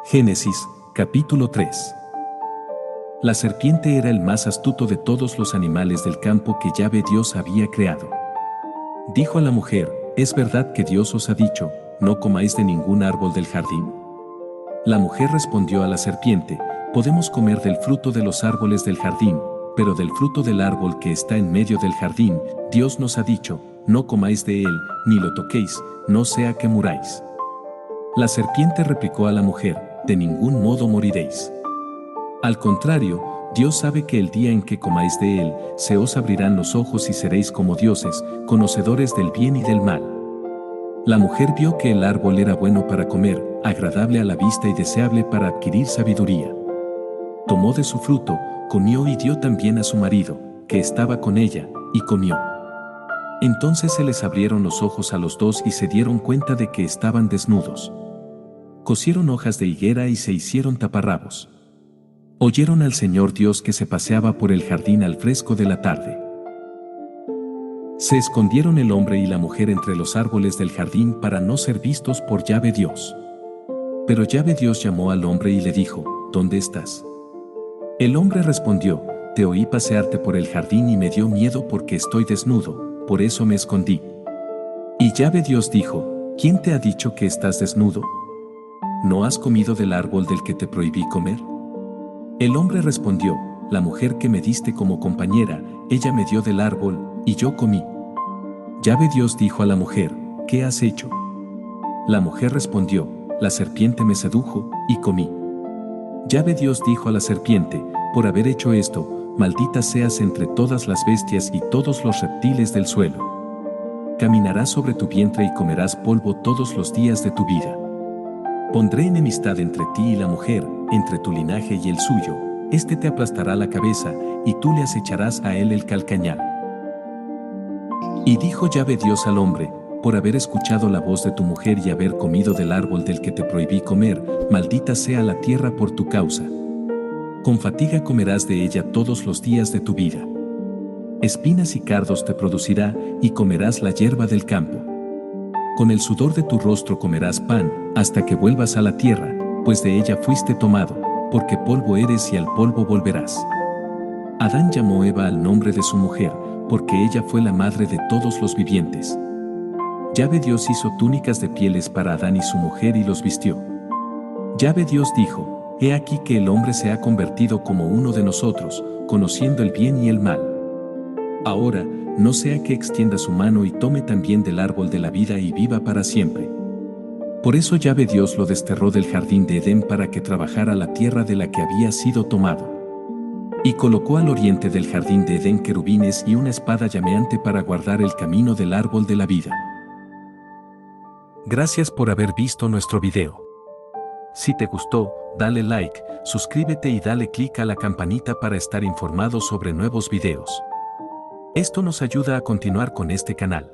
Génesis, capítulo 3. La serpiente era el más astuto de todos los animales del campo que Yahvé Dios había creado. Dijo a la mujer: ¿Es verdad que Dios os ha dicho, no comáis de ningún árbol del jardín? La mujer respondió a la serpiente: podemos comer del fruto de los árboles del jardín, pero del fruto del árbol que está en medio del jardín, Dios nos ha dicho, no comáis de él, ni lo toquéis, no sea que muráis. La serpiente replicó a la mujer: de ningún modo moriréis. Al contrario, Dios sabe que el día en que comáis de él, se os abrirán los ojos y seréis como dioses, conocedores del bien y del mal. La mujer vio que el árbol era bueno para comer, agradable a la vista y deseable para adquirir sabiduría. Tomó de su fruto, comió y dio también a su marido, que estaba con ella, y comió. Entonces se les abrieron los ojos a los dos y se dieron cuenta de que estaban desnudos. Cosieron hojas de higuera y se hicieron taparrabos. Oyeron al Señor Dios que se paseaba por el jardín al fresco de la tarde. Se escondieron el hombre y la mujer entre los árboles del jardín para no ser vistos por Yahvé Dios. Pero Yahvé Dios llamó al hombre y le dijo: ¿dónde estás? El hombre respondió: te oí pasearte por el jardín y me dio miedo porque estoy desnudo, por eso me escondí. Y Yahvé Dios dijo: ¿quién te ha dicho que estás desnudo? ¿No has comido del árbol del que te prohibí comer? El hombre respondió: la mujer que me diste como compañera, ella me dio del árbol, y yo comí. Yahvé Dios dijo a la mujer: ¿qué has hecho? La mujer respondió: la serpiente me sedujo, y comí. Yahvé Dios dijo a la serpiente: por haber hecho esto, maldita seas entre todas las bestias y todos los reptiles del suelo. Caminarás sobre tu vientre y comerás polvo todos los días de tu vida. Pondré enemistad entre ti y la mujer, entre tu linaje y el suyo, éste te aplastará la cabeza, y tú le acecharás a él el calcañar. Y dijo Yahvé Dios al hombre: por haber escuchado la voz de tu mujer y haber comido del árbol del que te prohibí comer, maldita sea la tierra por tu causa. Con fatiga comerás de ella todos los días de tu vida. Espinas y cardos te producirá, y comerás la hierba del campo. Con el sudor de tu rostro comerás pan, hasta que vuelvas a la tierra, pues de ella fuiste tomado, porque polvo eres y al polvo volverás. Adán llamó Eva al nombre de su mujer, porque ella fue la madre de todos los vivientes. Yahvé Dios hizo túnicas de pieles para Adán y su mujer y los vistió. Yahvé Dios dijo: he aquí que el hombre se ha convertido como uno de nosotros, conociendo el bien y el mal. Ahora, no sea que extienda su mano y tome también del árbol de la vida y viva para siempre. Por eso Yahvé Dios lo desterró del jardín de Edén para que trabajara la tierra de la que había sido tomado. Y colocó al oriente del jardín de Edén querubines y una espada llameante para guardar el camino del árbol de la vida. Gracias por haber visto nuestro video. Si te gustó, dale like, suscríbete y dale clic a la campanita para estar informado sobre nuevos videos. Esto nos ayuda a continuar con este canal.